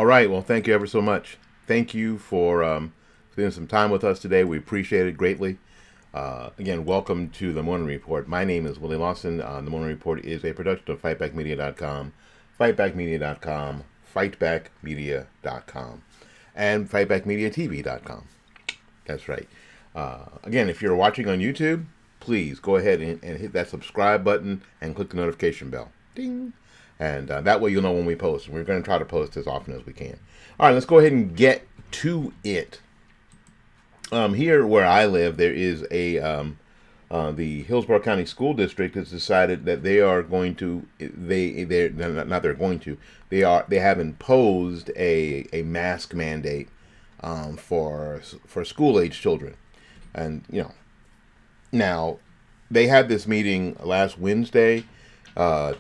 right. Well, thank you ever so much. Thank you for spending some time with us today. We appreciate it greatly. Again, welcome to the Morning Report. My name is Willie Lawson. The Morning Report is a production of fightbackmedia.com, fightbackmedia.com, fightbackmedia.com, and fightbackmediatv.com. That's right. Again, if you're watching on YouTube, please go ahead and hit that subscribe button and click the notification bell. Ding. And that way you'll know when we post. We're going to try to post as often as we can. All right, let's go ahead and get to it. Here where I live, there is the Hillsborough County School District has decided that they are going to they have imposed a mask mandate for school age children, and now they had this meeting last Wednesday.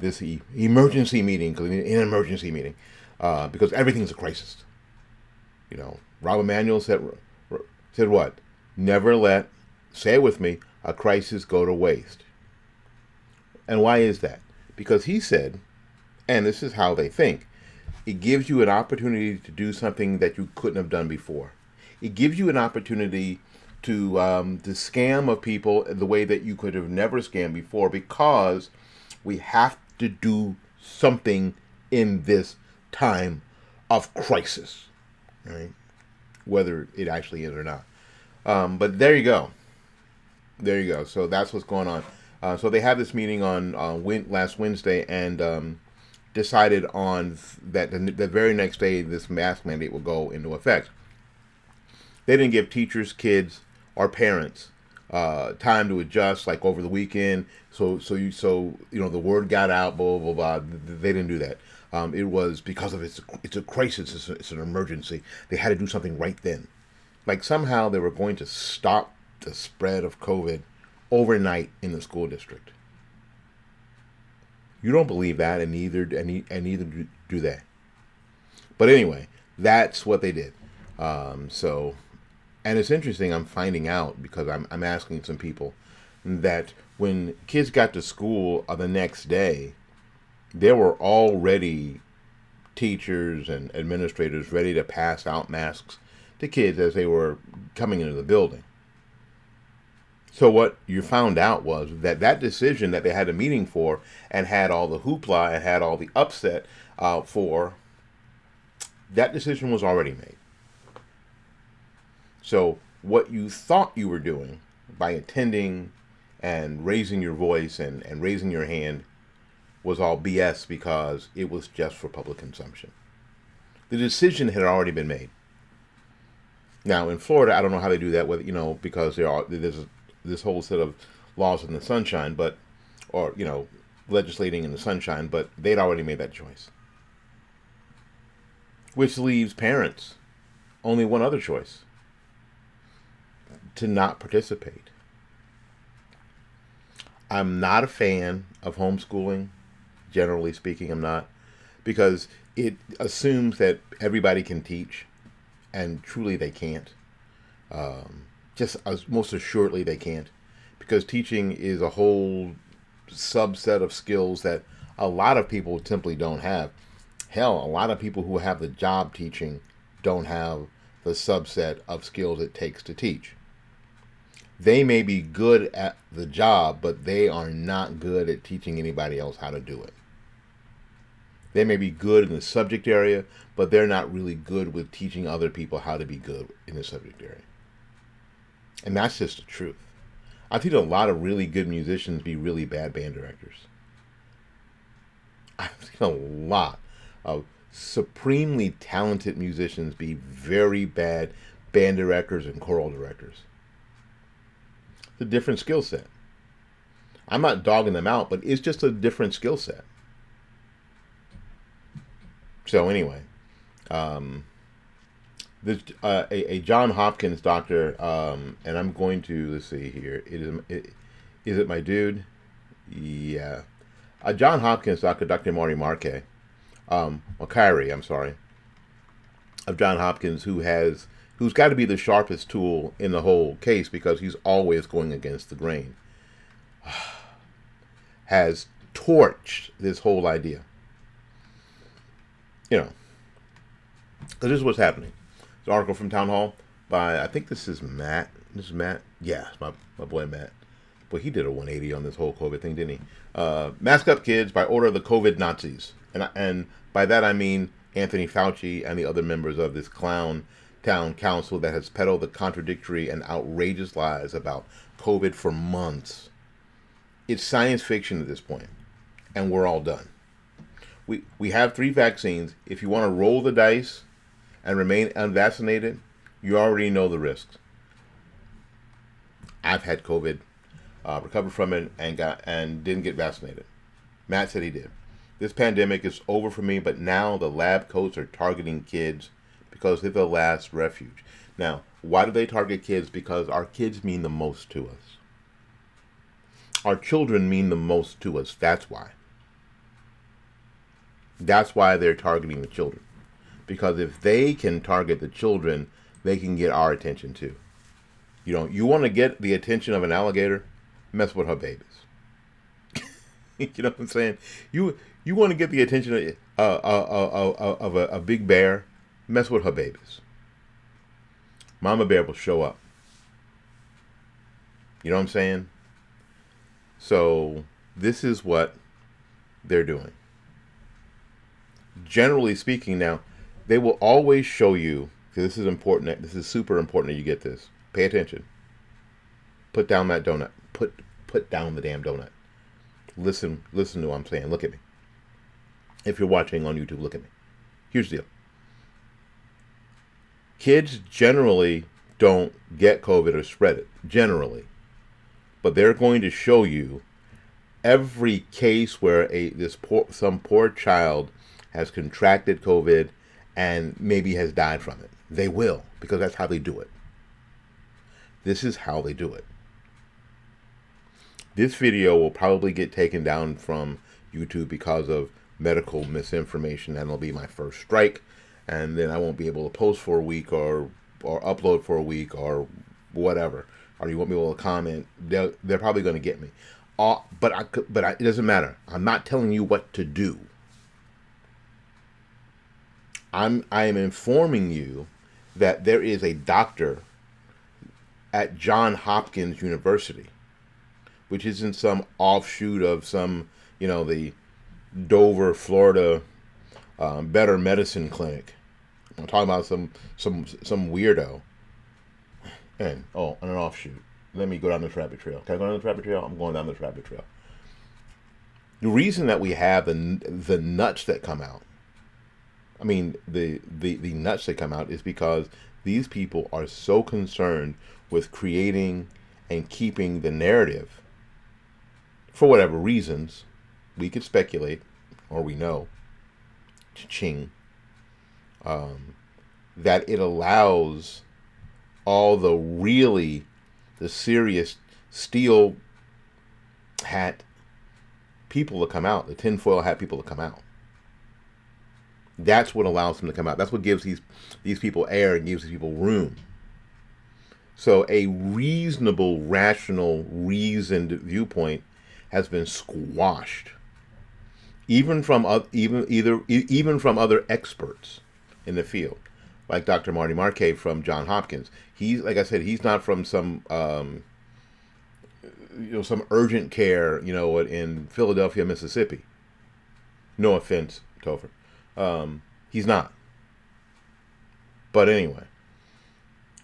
This emergency meeting, an emergency meeting, because everything's a crisis. Rob Emanuel said what? Never let, say it with me, a crisis go to waste. And why is that? Because he said, and this is how they think, it gives you an opportunity to do something that you couldn't have done before. It gives you an opportunity to scam of people the way that you could have never scammed before, because we have to do something in this time of crisis, right? Whether it actually is or not. But there you go. There you go. So that's what's going on. So they had this meeting on last Wednesday and decided on that the very next day this mask mandate will go into effect. They didn't give teachers, kids, or parents time to adjust, like over the weekend. So the word got out, blah blah blah. They didn't do that. It was because of it's a crisis. It's an emergency. They had to do something right then. Like somehow they were going to stop the spread of COVID overnight in the school district. You don't believe that, and neither do they. But anyway, that's what they did. And it's interesting. I'm finding out because I'm asking some people that when kids got to school the next day, there were already teachers and administrators ready to pass out masks to kids as they were coming into the building. So what you found out was that decision that they had a meeting for and had all the hoopla and had all the upset for, that decision was already made. So what you thought you were doing by attending and raising your voice and raising your hand was all BS because it was just for public consumption. The decision had already been made. Now in Florida, I don't know how they do that with because there's this whole set of laws in the sunshine, or legislating in the sunshine, but they'd already made that choice. Which leaves parents only one other choice: to not participate. I'm not a fan of homeschooling. Generally speaking, I'm not, because it assumes that everybody can teach, and truly they can't. Most assuredly they can't, because teaching is a whole subset of skills that a lot of people simply don't have. Hell, a lot of people who have the job teaching don't have the subset of skills it takes to teach. They may be good at the job, but they are not good at teaching anybody else how to do it. They may be good in the subject area, but they're not really good with teaching other people how to be good in the subject area. And that's just the truth. I've seen a lot of really good musicians be really bad band directors. I've seen a lot of supremely talented musicians be very bad band directors and choral directors. It's a different skill set. I'm not dogging them out, but it's just a different skill set. So anyway, a John Hopkins doctor, and I'm going to, let's see here. Is it my dude? Yeah. A John Hopkins doctor, Dr. Marty Marquet, Kyrie, I'm sorry, of John Hopkins, who's got to be the sharpest tool in the whole case because he's always going against the grain, has torched this whole idea. Because this is what's happening. It's an article from Town Hall by, I think this is Matt. This is Matt. Yeah, it's my boy Matt. But he did a 180 on this whole COVID thing, didn't he? Mask up kids by order of the COVID Nazis. And by that I mean Anthony Fauci and the other members of this clown town council that has peddled the contradictory and outrageous lies about COVID for months. It's science fiction at this point, and we're all done. We have 3 vaccines. If you want to roll the dice and remain unvaccinated, you already know the risks. I've had COVID, recovered from it, and didn't get vaccinated. Matt said he did. This pandemic is over for me, but now the lab coats are targeting kids because they're the last refuge. Now, why do they target kids? Because our kids mean the most to us. Our children mean the most to us. That's why. That's why they're targeting the children. Because if they can target the children, they can get our attention too. You want to get the attention of an alligator? Mess with her babies. You know what I'm saying? You want to get the attention of a big bear? Mess with her babies. Mama bear will show up. You know what I'm saying? So this is what they're doing. Generally speaking, now, they will always show you, because this is important, this is super important that you get this. Pay attention. Put down that donut. Put down the damn donut. Listen to what I'm saying. Look at me. If you're watching on YouTube, look at me. Here's the deal. Kids generally don't get COVID or spread it. Generally. But they're going to show you every case where some poor child has contracted COVID and maybe has died from it. They will, because that's how they do it. This is how they do it. This video will probably get taken down from YouTube because of medical misinformation. That'll be my first strike, and then I won't be able to post for a week or upload for a week or whatever. Or you won't be able to comment. They're probably going to get me. But it doesn't matter. I'm not telling you what to do. I am informing you that there is a doctor at Johns Hopkins University, which isn't some offshoot of some, the Dover, Florida, Better Medicine Clinic. I'm talking about some weirdo. And an offshoot. Let me go down this rabbit trail. Can I go down this rabbit trail? I'm going down this rabbit trail. The reason that we have the nuts that come out, I mean the nuts that come out, is because these people are so concerned with creating and keeping the narrative, for whatever reasons. We could speculate, or we know, cha-ching, that it allows all the serious steel hat people to come out, the tinfoil hat people to come out. That's what allows them to come out. That's what gives these people air and gives these people room. So a reasonable, rational, reasoned viewpoint has been squashed, even from other experts in the field, like Dr. Marty Marquet from Johns Hopkins. He's, like I said, he's not from some some urgent care, in Philadelphia, Mississippi. No offense, Topher. He's not. But anyway,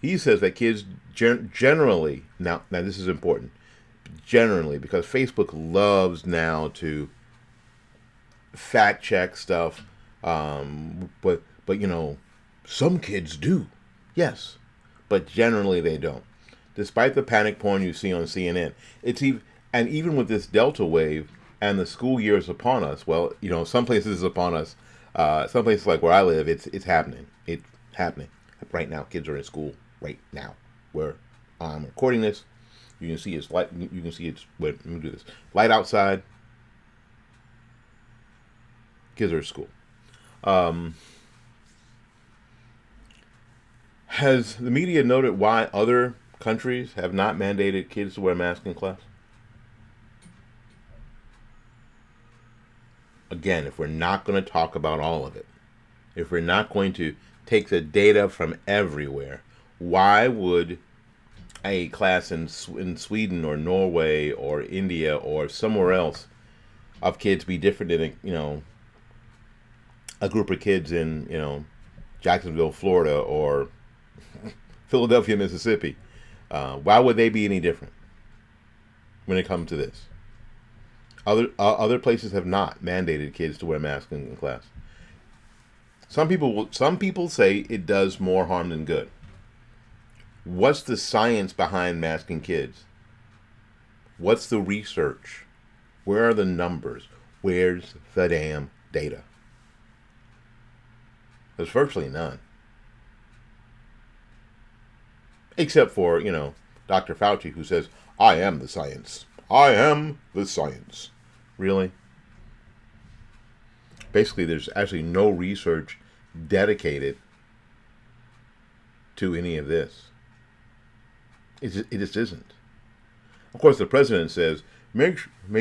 he says that kids generally, now this is important, generally, because Facebook loves now to fact check stuff, but some kids do, yes, but generally they don't. Despite the panic porn you see on CNN, even with this Delta wave and the school year is upon us. Well, some places it's upon us. Some places like where I live, it's happening. It's happening right now. Kids are in school right now. Where I'm recording this, you can see it's light. You can see it's. Wait, let me do this. Light outside. Kids are at school. Has the media noted why other countries have not mandated kids to wear masks in class? Again, if we're not going to talk about all of it, if we're not going to take the data from everywhere. Why would a class in Sweden or Norway or India or somewhere else of kids be different than a group of kids in Jacksonville, Florida, or Philadelphia, Mississippi? Why would they be any different when it comes to this? Other places have not mandated kids to wear masks in class. Some people say it does more harm than good. What's the science behind masking kids? What's the research? Where are the numbers? Where's the damn data? There's virtually none. Except for, Dr. Fauci, who says, I am the science. I am the science. Really? Basically, there's actually no research dedicated to any of this. It just isn't. Of course, the president says, make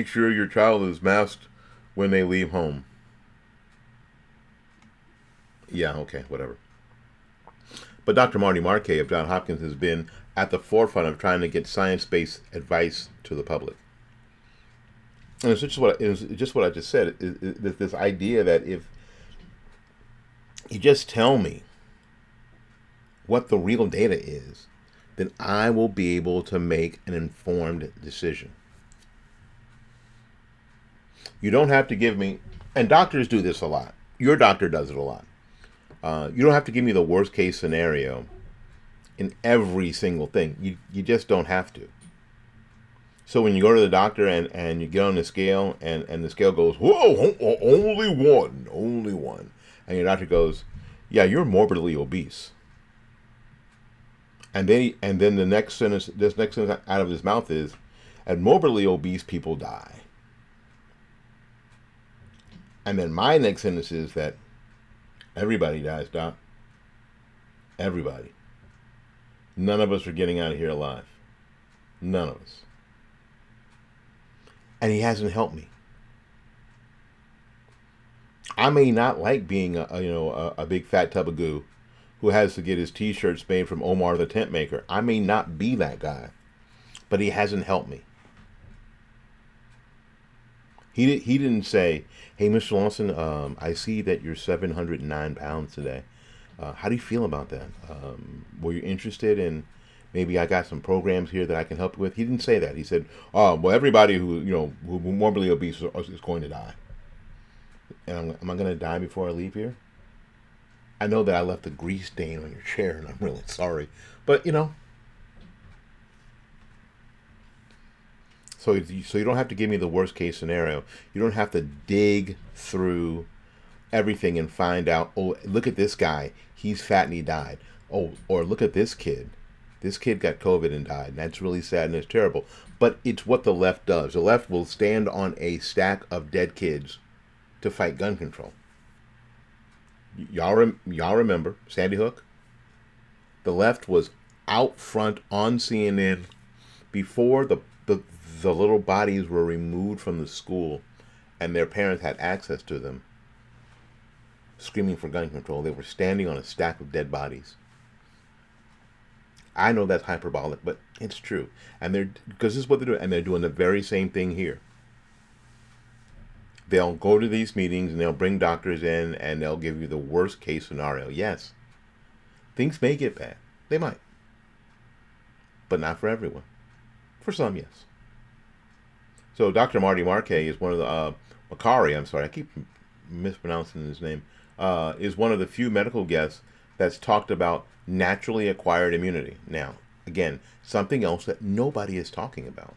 sure your child is masked when they leave home. Yeah, okay, whatever. But Dr. Marty Marquet of Johns Hopkins has been at the forefront of trying to get science-based advice to the public. And it's just what I just said. Is this idea that if you just tell me what the real data is, then I will be able to make an informed decision. You don't have to give me, and doctors do this a lot. Your doctor does it a lot. You don't have to give me the worst case scenario in every single thing. You just don't have to. So when you go to the doctor and you get on the scale and the scale goes, whoa, only one. And your doctor goes, yeah, you're morbidly obese. And then the next sentence out of his mouth is, and morbidly obese people die. And then my next sentence is that everybody dies, Doc. Everybody. None of us are getting out of here alive. None of us. And he hasn't helped me. I may not like being a big fat tub of goo who has to get his t-shirts made from Omar the tent maker. I may not be that guy, but he hasn't helped me. He didn't say, hey, Mr. Lawson, I see that you're 709 pounds today. How do you feel about that? Were you interested in, maybe I got some programs here that I can help you with? He didn't say that. He said, well, everybody who morbidly obese is going to die. And am I going to die before I leave here? I know that I left a grease stain on your chair, and I'm really sorry. But, So you don't have to give me the worst case scenario. You don't have to dig through everything and find out, oh, look at this guy. He's fat and he died. Oh, or look at this kid. This kid got COVID and died. And that's really sad and it's terrible. But it's what the left does. The left will stand on a stack of dead kids to fight gun control. Y'all remember Sandy Hook? The left was out front on CNN before the little bodies were removed from the school and their parents had access to them, screaming for gun control. They were standing on a stack of dead bodies. I know that's hyperbolic, but it's true. And because this is what they're doing, and they're doing the very same thing here. They'll go to these meetings and they'll bring doctors in and they'll give you the worst case scenario. Yes, things may get bad. They might. But not for everyone. For some, yes. So Dr. Marty Marquet is one of the, Makari, I'm sorry, I keep mispronouncing his name, is one of the few medical guests that's talked about naturally acquired immunity. Now, again, something else that nobody is talking about.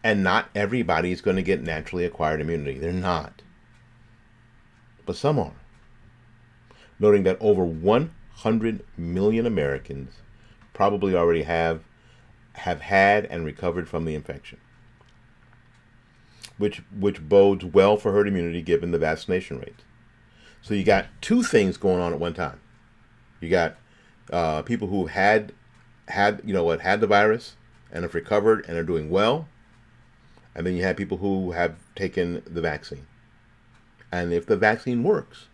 And not everybody is going to get naturally acquired immunity. They're not. But some are. Noting that over 100 million Americans probably already have had and recovered from the infection. Which bodes well for herd immunity given the vaccination rate. So you got two things going on at one time. You got people who had the virus and have recovered and are doing well. And then you have people who have taken the vaccine. And if the vaccine works,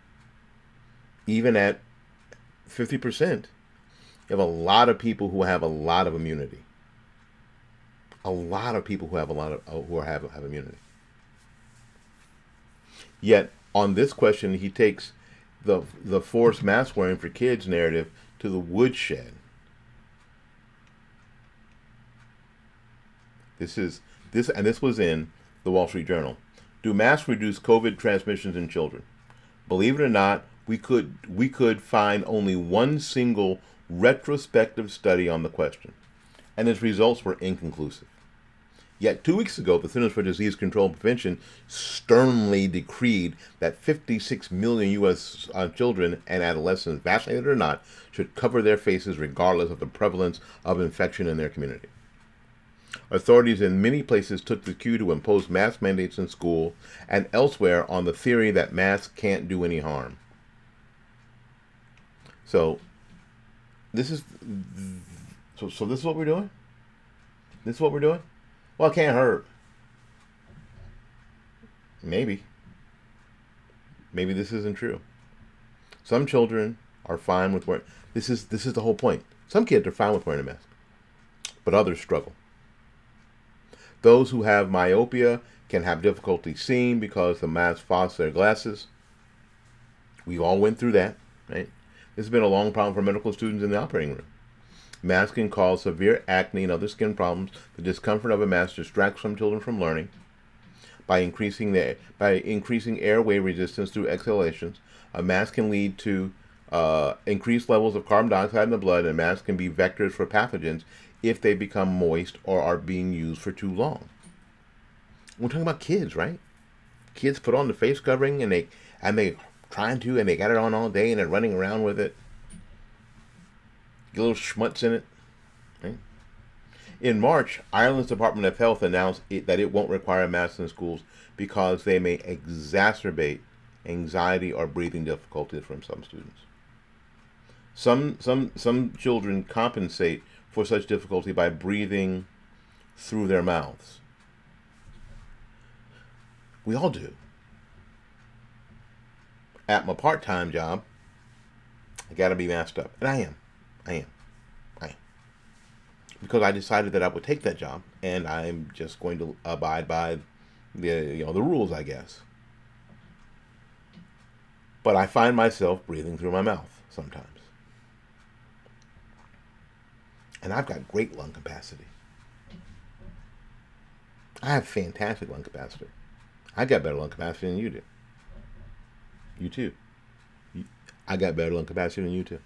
even at 50%, you have a lot of people who have a lot of immunity. A lot of people who have a lot of have immunity. Yet on this question, he takes the forced mask wearing for kids narrative to the woodshed. This was in the Wall Street Journal. Do masks reduce COVID transmissions in children? Believe it or not, we could find only one single retrospective study on the question, and its results were inconclusive. Yet 2 weeks ago, the Centers for Disease Control and Prevention sternly decreed that 56 million U.S. Children and adolescents, vaccinated or not, should cover their faces regardless of the prevalence of infection in their community. Authorities in many places took the cue to impose mask mandates in school and elsewhere on the theory that masks can't do any harm. So this is what we're doing? This is what we're doing? Well, it can't hurt. Maybe. Maybe this isn't true. Some children are fine with wearing. This is the whole point. Some kids are fine with wearing a mask, but others struggle. Those who have myopia can have difficulty seeing because the mask fogs their glasses. We all went through that, right? This has been a long problem for medical students in the operating room. Masks can cause severe acne and other skin problems. The discomfort of a mask distracts some children from learning. By increasing airway resistance through exhalations, a mask can lead to increased levels of carbon dioxide in the blood, and masks can be vectors for pathogens if they become moist or are being used for too long. We're talking about kids, right? Kids put on the face covering and they got it on all day and they're running around with it. Get little schmutz in it. Right? In March, Ireland's Department of Health announced that it won't require masks in schools because they may exacerbate anxiety or breathing difficulties from some students. Some children compensate for such difficulty by breathing through their mouths. We all do. At my part-time job, I got to be masked up, and I am. Because I decided that I would take that job, and I'm just going to abide by the rules, I guess. But I find myself breathing through my mouth sometimes. And I've got great lung capacity. I have fantastic lung capacity. I got better lung capacity than you do. You too. I got better lung capacity than you too.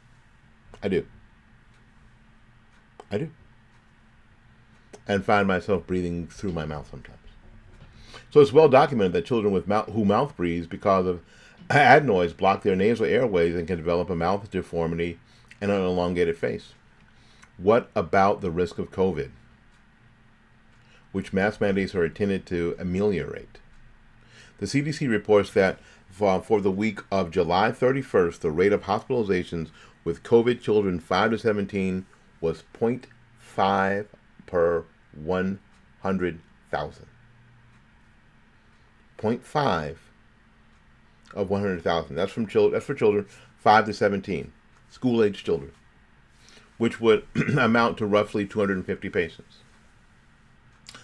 I do. And find myself breathing through my mouth sometimes. So it's well documented that children who mouth breathe because of adenoids block their nasal airways and can develop a mouth deformity and an elongated face. What about the risk of COVID, which mask mandates are intended to ameliorate? The CDC reports that for the week of July 31st, the rate of hospitalizations with COVID children 5 to 17 was 0.5 per 100,000. 0.5 of 100,000. That's for children 5 to 17, school-age children, which would amount to roughly 250 patients.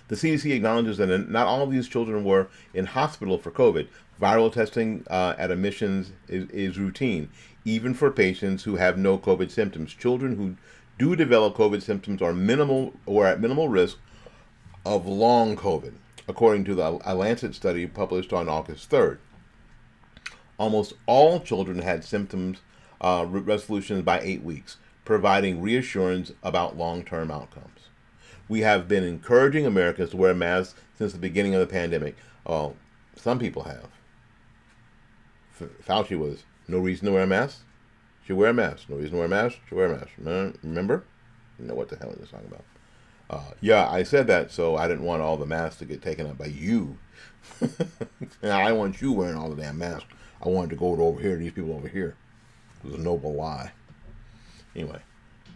The CDC acknowledges that not all of these children were in hospital for COVID. Viral testing at admissions is routine, even for patients who have no COVID symptoms. Children who do develop COVID symptoms are at minimal risk of long COVID, according to the Lancet study published on August 3rd. Almost all children had symptoms resolutions by 8 weeks, providing reassurance about long-term outcomes. We have been encouraging Americans to wear masks since the beginning of the pandemic. Well, some people have. Fauci was, no reason to wear a mask, should wear a mask. No reason to wear a mask, should wear a mask. Remember? You know what the hell he was talking about. Yeah, I said that, so I didn't want all the masks to get taken up by you. And I didn't want you wearing all the damn masks. I wanted to go over here to these people over here. It was a noble lie. Anyway,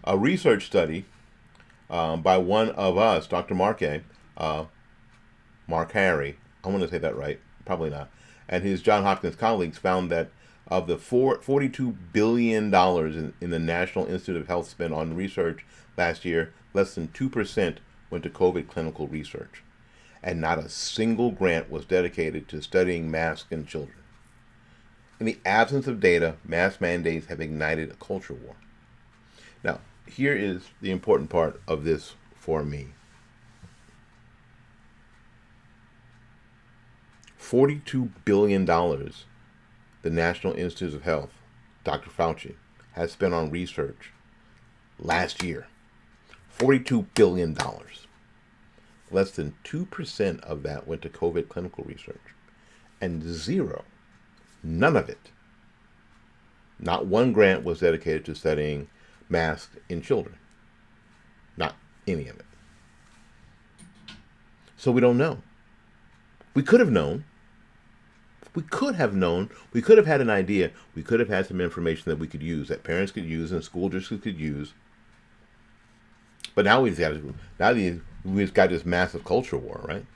a research study by one of us, Dr. Mark Harry, I want to say that right, probably not, and his Johns Hopkins colleagues found that Of the $42 billion in the National Institute of Health spent on research last year, less than 2% went to COVID clinical research. And not a single grant was dedicated to studying masks in children. In the absence of data, mask mandates have ignited a culture war. Now, here is the important part of this for me. $42 billion the National Institute of Health, Dr. Fauci, has spent on research last year. $42 billion. Less than 2% of that went to COVID clinical research. And zero, none of it, not one grant was dedicated to studying masks in children. Not any of it. So we don't know. We could have known. We could have known. We could have had an idea. We could have had some information that we could use, that parents could use and school districts could use. But now we've got this massive culture war, right?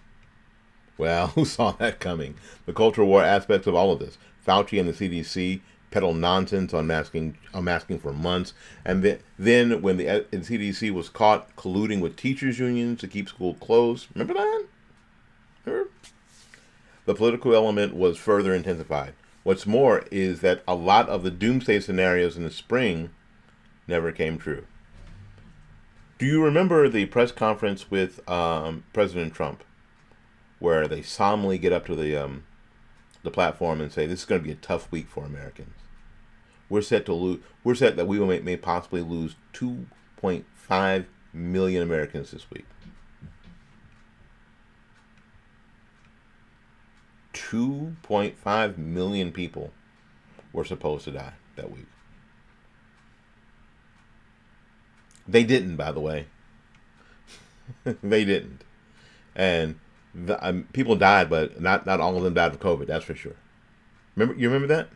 Well, who saw that coming? The culture war aspects of all of this. Fauci and the CDC peddled nonsense on masking for months, and then when the CDC was caught colluding with teachers' unions to keep school closed, remember that? Remember? The political element was further intensified. What's more is that a lot of the doomsday scenarios in the spring never came true. Do you remember the press conference with President Trump, where they solemnly get up to the platform and say, "This is going to be a tough week for Americans. We're set that we may possibly lose 2.5 million Americans this week." 2.5 million people were supposed to die that week. They didn't, by the way. They didn't. And people died, but not all of them died of COVID, that's for sure. You remember that?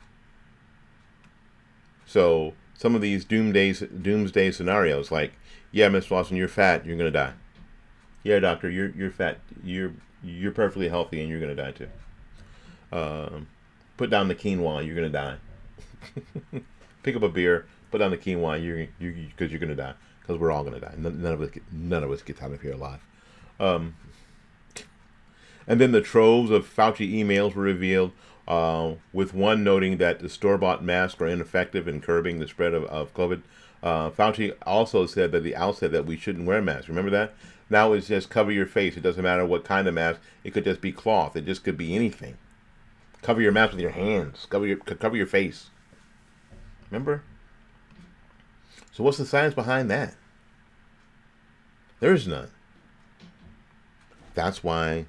So some of these doomsday scenarios, like, yeah, Mr. Lawson, you're fat, you're gonna die. Yeah, doctor, you're fat, you're perfectly healthy, and you're gonna die too. Put down the quinoa, you're gonna die. Pick up a beer, put down the quinoa, because you're gonna die. Because we're all gonna die. None of us gets out of here alive. And then the troves of Fauci emails were revealed, with one noting that the store-bought masks are ineffective in curbing the spread of COVID. Fauci also said at the outset that we shouldn't wear masks. Remember that? Now it's just cover your face. It doesn't matter what kind of mask. It could just be cloth. It just could be anything. Cover your mask with your hands. Cover your face. Remember? So what's the science behind that? There's none. That's why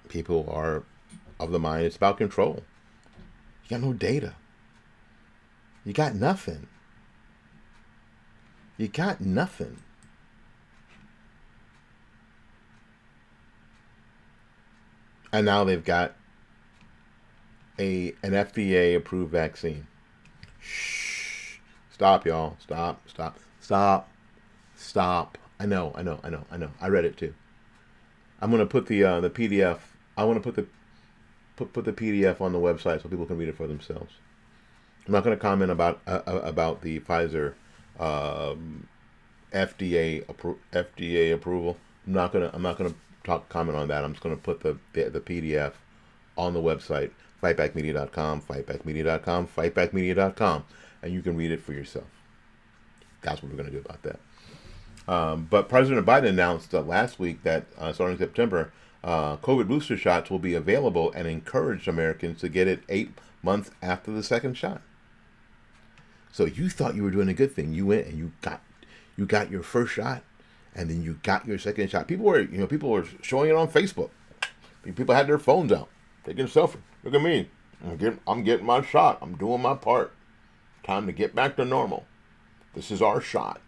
people are of the mind it's about control. You got no data. You got nothing. You got nothing. And now they've got an FDA approved vaccine. Shh. Stop, y'all. Stop. I know. I read it too. I'm gonna put the PDF. I want to put the PDF on the website so people can read it for themselves. I'm not gonna comment about the Pfizer FDA approval. I'm not gonna comment on that. I'm just gonna put the PDF on the website, fightbackmedia.com, fightbackmedia.com, and you can read it for yourself. That's what we're going to do about that. But President Biden announced last week that starting in September, COVID booster shots will be available and encouraged Americans to get it 8 months after the second shot. So you thought you were doing a good thing. You went and you got your first shot, and then you got your second shot. People were showing it on Facebook. People had their phones out, taking a selfie. Look at me. I'm getting my shot. I'm doing my part. Time to get back to normal. This is our shot.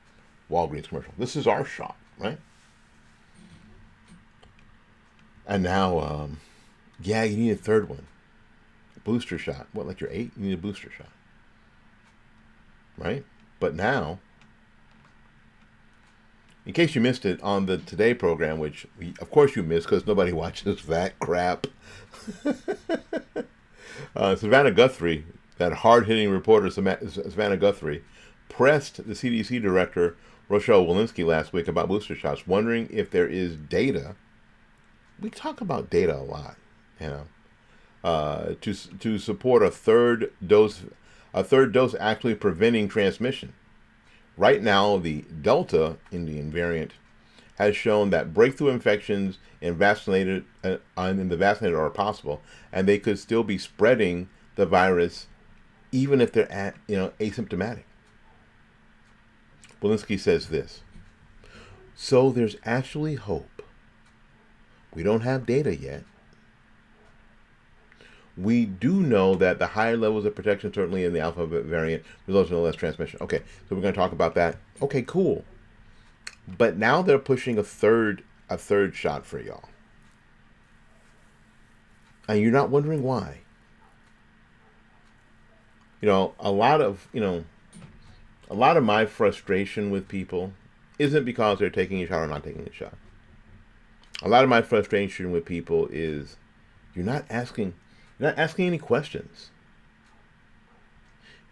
Walgreens commercial. This is our shot, right? And now, you need a third one. Booster shot. What, like you're 8? You need a booster shot. Right? But now, in case you missed it on the Today program, which of course you missed because nobody watches that crap. Savannah Guthrie that hard-hitting reporter Savannah Guthrie pressed the CDC director Rochelle Walensky last week about booster shots, wondering if there is data. We talk about data a lot, to support a third dose actually preventing transmission. Right now, the Delta Indian variant has shown that breakthrough infections in the vaccinated are possible, and they could still be spreading the virus even if they're asymptomatic. Walensky says this: so there's actually hope. We don't have data yet. We do know that the higher levels of protection, certainly in the Alpha variant, results in less transmission. Okay, so we're going to talk about that. Okay, cool. But now they're pushing a third shot for y'all. And you're not wondering why. A lot of my frustration with people isn't because they're taking a shot or not taking a shot. A lot of my frustration with people is you're not asking any questions.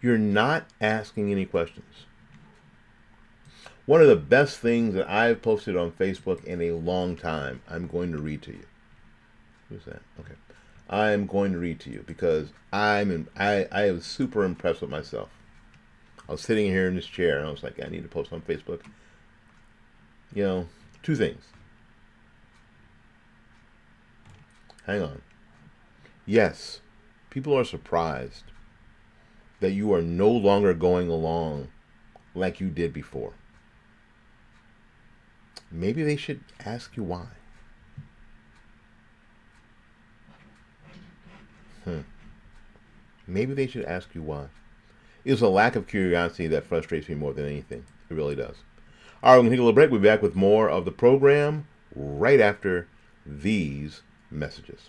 You're not asking any questions. One of the best things that I've posted on Facebook in a long time, I'm going to read to you. Who's that? Okay. I'm going to read to you because I was super impressed with myself. I was sitting here in this chair and I was like, I need to post on Facebook. Two things. Hang on. Yes, people are surprised that you are no longer going along like you did before. Maybe they should ask you why. Maybe they should ask you why. It's a lack of curiosity that frustrates me more than anything. It really does. All right, we're going to take a little break. We'll be back with more of the program right after these messages.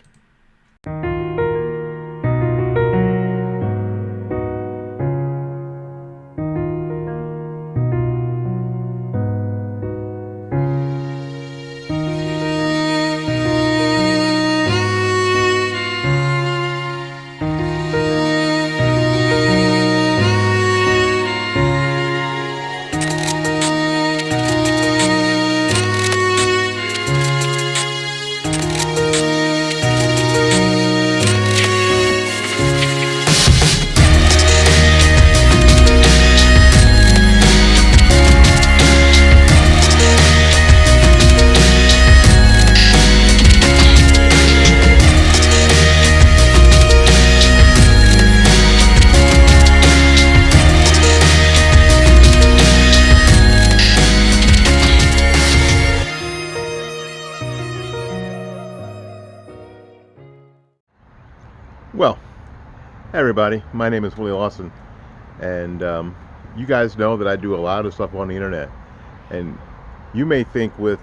Well, hey everybody, my name is Willie Lawson, and you guys know that I do a lot of stuff on the internet, and you may think with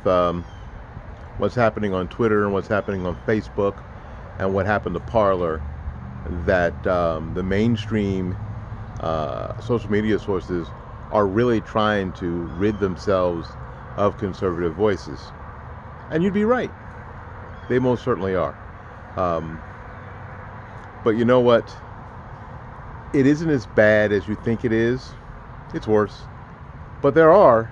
what's happening on Twitter and what's happening on Facebook and what happened to Parler that the mainstream social media sources are really trying to rid themselves of conservative voices, and you'd be right. They most certainly are. But you know what? It isn't as bad as you think it is. It's worse. But there are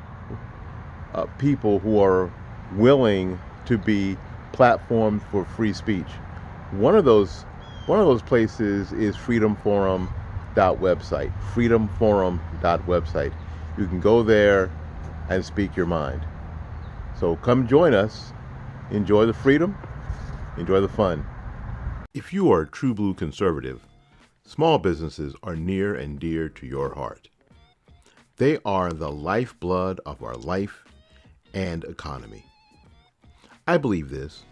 people who are willing to be platformed for free speech. One of those places is freedomforum.website. freedomforum.website. You can go there and speak your mind. So come join us. Enjoy the freedom. Enjoy the fun. If you are a true blue conservative, small businesses are near and dear to your heart. They are the lifeblood of our life and economy. I believe this,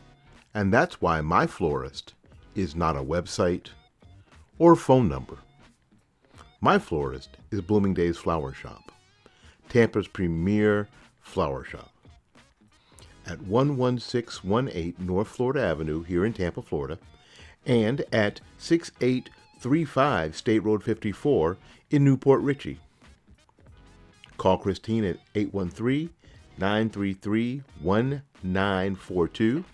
and that's why my florist is not a website or phone number. My florist is Bloomingdale's Flower Shop, Tampa's premier flower shop. At 11618 North Florida Avenue here in Tampa, Florida, and at 6835 State Road 54 in Newport Richey. Call Christine at 813-933-1942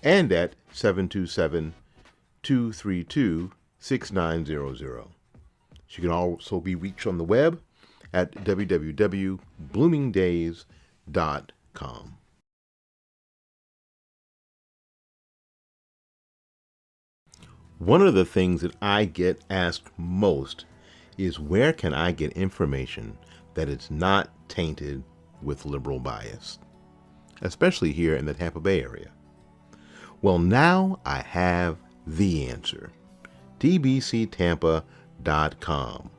and at 727-232-6900. She can also be reached on the web at www.bloomingdays.com. One of the things that I get asked most is where can I get information that is not tainted with liberal bias, especially here in the Tampa Bay area. Well, now I have the answer. tbctampa.com,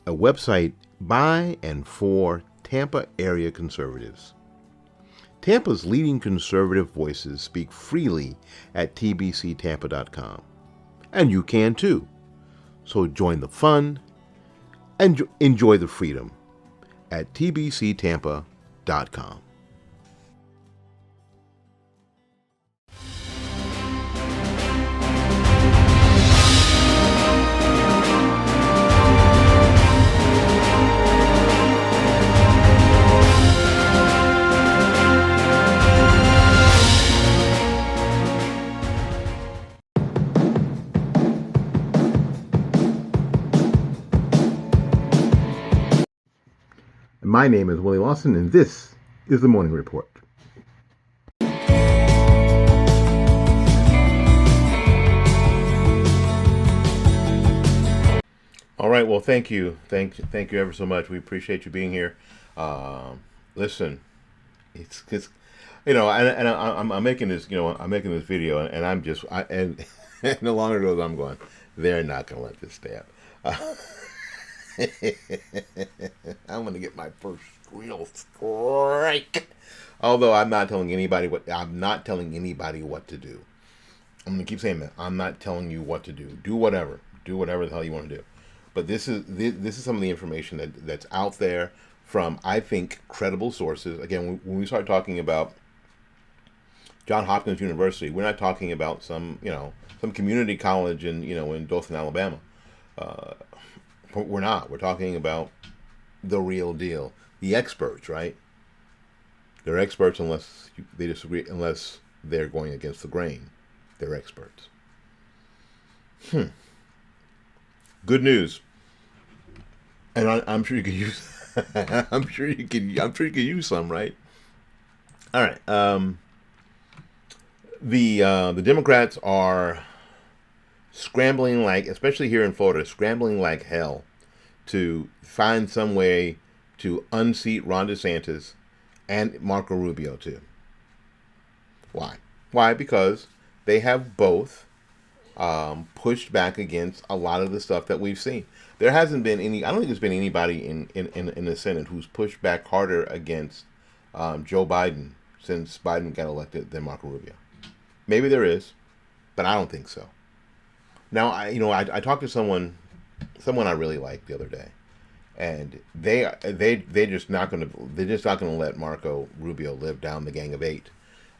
a website by and for Tampa area conservatives. Tampa's leading conservative voices speak freely at tbctampa.com, and you can too. So join the fun and enjoy the freedom at tbctampa.com. My name is Willie Lawson, and this is the Morning Report. All right. Well, thank you ever so much. We appreciate you being here. Listen, it's I'm making this video, and I'm just and the longer it goes, I'm going, they're not going to let this stay up. I'm going to get my first real strike. Although I'm not telling anybody what to do. I'm going to keep saying that. I'm not telling you what to do. Do whatever the hell you want to do. But this is some of the information that's out there from, I think, credible sources. Again, when we start talking about Johns Hopkins University, we're not talking about some community college in Dothan, Alabama. We're not. We're talking about the real deal. The experts, right? They're experts unless they disagree, unless they're going against the grain. They're experts. Good news. And I'm sure you could use. I'm sure you could use some, right? All right. The Democrats are scrambling especially here in Florida, scrambling like hell to find some way to unseat Ron DeSantis and Marco Rubio too. Why? Because they have both pushed back against a lot of the stuff that we've seen. There hasn't been any. I don't think there's been anybody in the Senate who's pushed back harder against Joe Biden since Biden got elected than Marco Rubio. Maybe there is, but I don't think so. Now, I talked to someone I really liked the other day, and they're just not going to let Marco Rubio live down the Gang of Eight.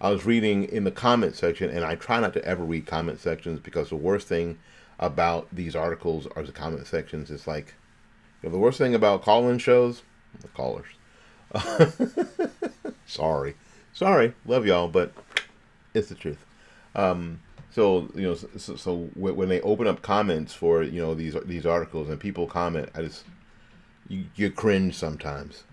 I was reading in the comment section, and I try not to ever read comment sections because the worst thing about these articles are the comment sections. It's like, the worst thing about call-in shows, the callers. Sorry, love y'all, but it's the truth. So when they open up comments for these articles and people comment, you cringe sometimes.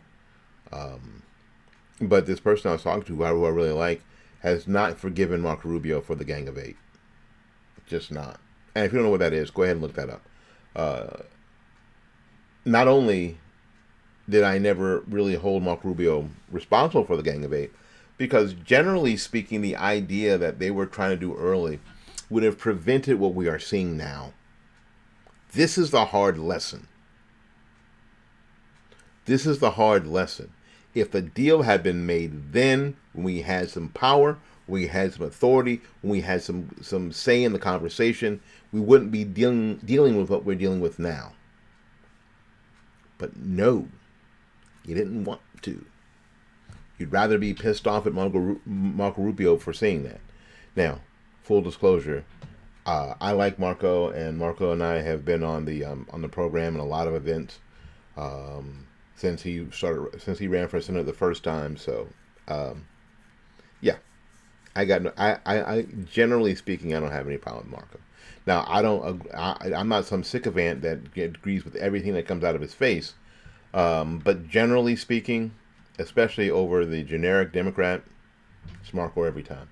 But this person I was talking to, who I really like, has not forgiven Marco Rubio for the Gang of Eight. Just not. And if you don't know what that is, go ahead and look that up. Not only did I never really hold Marco Rubio responsible for the Gang of Eight, because generally speaking, the idea that they were trying to do early would have prevented what we are seeing now. This is the hard lesson. If the deal had been made then, when we had some power, when we had some authority, when we had some say in the conversation, we wouldn't be dealing with what we're dealing with now. But no, you didn't want to. You'd rather be pissed off at Marco Rubio for saying that. Now, full disclosure, I like Marco, and Marco and I have been on the program in a lot of events since he ran for Senate the first time. So, yeah, I generally speaking, I don't have any problem with Marco. Now, I'm not some sycophant that agrees with everything that comes out of his face, but generally speaking, especially over the generic Democrat, it's Marco every time.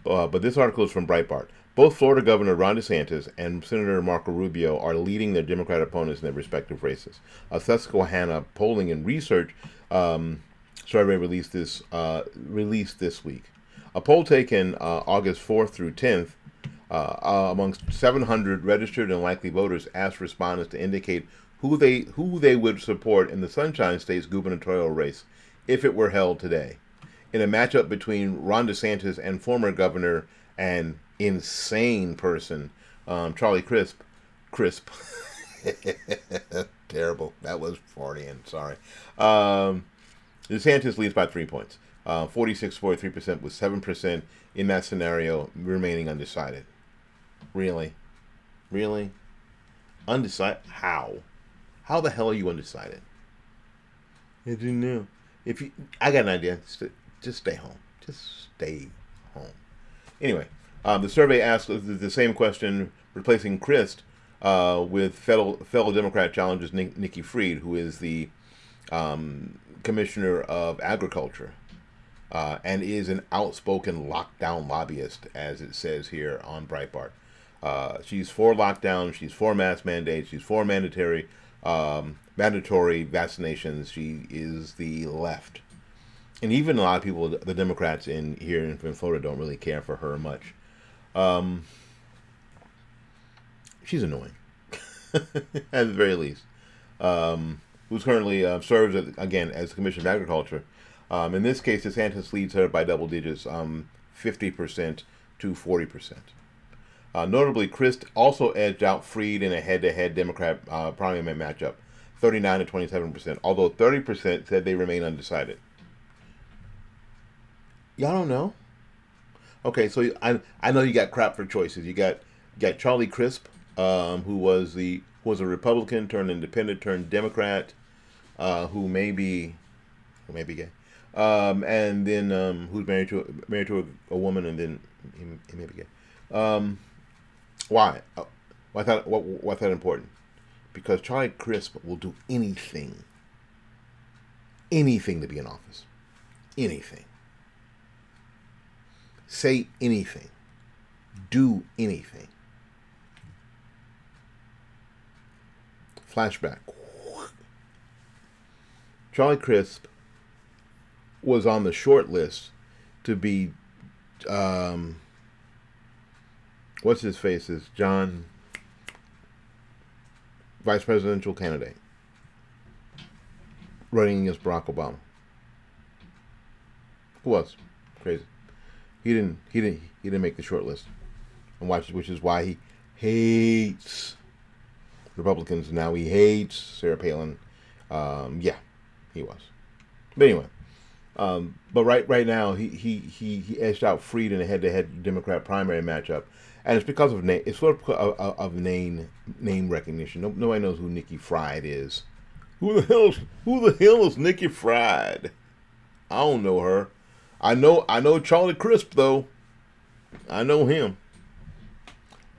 But this article is from Breitbart. Both Florida Governor Ron DeSantis and Senator Marco Rubio are leading their Democrat opponents in their respective races. A Susquehanna polling and research survey released this week. A poll taken August 4th through 10th amongst 700 registered and likely voters asked respondents to indicate who they would support in the Sunshine State's gubernatorial race if it were held today. In a matchup between Ron DeSantis and former governor and insane person, Charlie Crisp. Terrible. That was Freudian. Sorry. DeSantis leads by 3 points. 46-43% with 7% in that scenario remaining undecided. Really? Really? Undecided? How? How the hell are you undecided? I didn't know. I got an idea. Just stay home. Just stay home. Anyway, the survey asked the same question, replacing Christ with fellow Democrat challengers Nikki Fried, who is the Commissioner of Agriculture, and is an outspoken lockdown lobbyist, as it says here on Breitbart. She's for lockdown. She's for mask mandates. She's for mandatory vaccinations. She is the left. And even a lot of people, the Democrats here in Florida, don't really care for her much. She's annoying, at the very least. Who's currently serves as Commissioner of Agriculture. In this case, DeSantis leads her by double digits, 50% to 40%. Notably, Christ also edged out Fried in a head-to-head Democrat primary matchup, 39 to 27%. Although 30% said they remain undecided. Y'all don't know? Okay, so I know you got crap for choices. You got Charlie Crisp, who was a Republican turned independent turned Democrat, who may be gay, and then who's married to a woman, and then he may be gay. Why? Why that important? Because Charlie Crisp will do anything to be in office, anything. Say anything. Do anything. Flashback. Charlie Crisp was on the short list to be, what's his face is John, vice presidential candidate, running against Barack Obama. Who was? Crazy. He didn't make the short list, and which is why he hates Republicans. Now he hates Sarah Palin. Yeah, he was. But anyway, but right now he edged out Fried in a head-to-head Democrat primary matchup, and it's because of name. It's sort of name recognition. Nobody knows who Nikki Fried is. Who the hell is Nikki Fried? I don't know her. I know Charlie Crisp, though. I know him.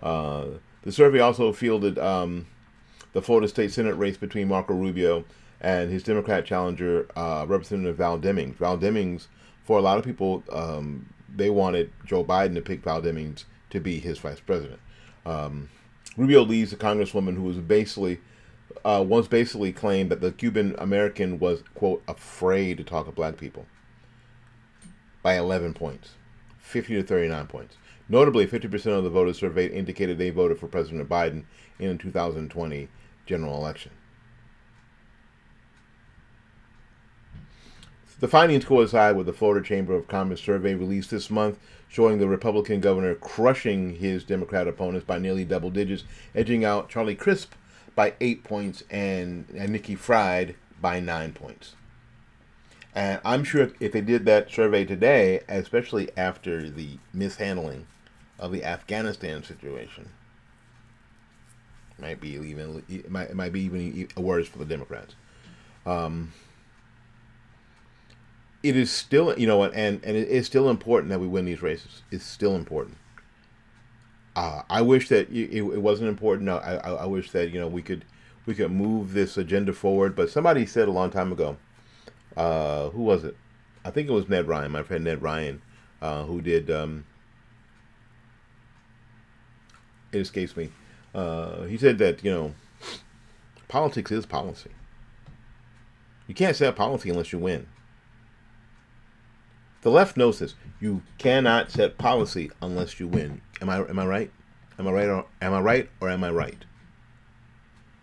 The survey also fielded the Florida State Senate race between Marco Rubio and his Democrat challenger, Representative Val Demings. Val Demings, for a lot of people, they wanted Joe Biden to pick Val Demings to be his vice president. Rubio leads a congresswoman who was once basically claimed that the Cuban American was, quote, afraid to talk to black people, by 11 points, 50 to 39 points. Notably, 50% of the voters surveyed indicated they voted for President Biden in the 2020 general election. The findings coincide with the Florida Chamber of Commerce survey released this month, showing the Republican governor crushing his Democrat opponents by nearly double digits, edging out Charlie Crisp by 8 points and Nikki Fried by 9 points. And I'm sure if they did that survey today, especially after the mishandling of the Afghanistan situation, it might be even worse for the Democrats. It is still, and it is still important that we win these races. It's still important. I wish that it wasn't important. No, I wish that we could move this agenda forward. But somebody said a long time ago, who was it? I think it was Ned Ryan, my friend Ned Ryan, who did. It escapes me. He said that politics is policy. You can't set policy unless you win. The left knows this. You cannot set policy unless you win. Am I right? Am I right or am I right?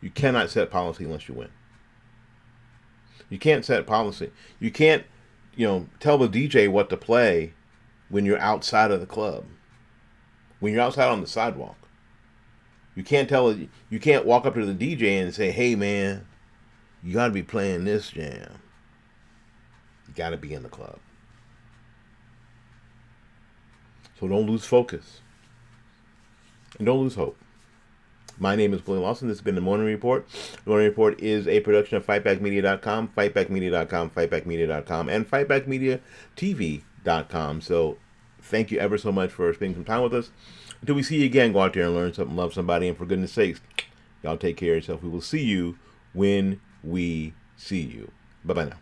You cannot set policy unless you win. You can't set policy. You can't, tell the DJ what to play when you're outside of the club. When you're outside on the sidewalk. You can't walk up to the DJ and say, "Hey man, you got to be playing this jam." You got to be in the club. So don't lose focus. And don't lose hope. My name is William Lawson. This has been The Morning Report. The Morning Report is a production of fightbackmedia.com, fightbackmedia.com, fightbackmedia.com, and fightbackmediatv.com. So thank you ever so much for spending some time with us. Until we see you again, go out there and learn something, love somebody, and for goodness sakes, y'all take care of yourself. We will see you when we see you. Bye-bye now.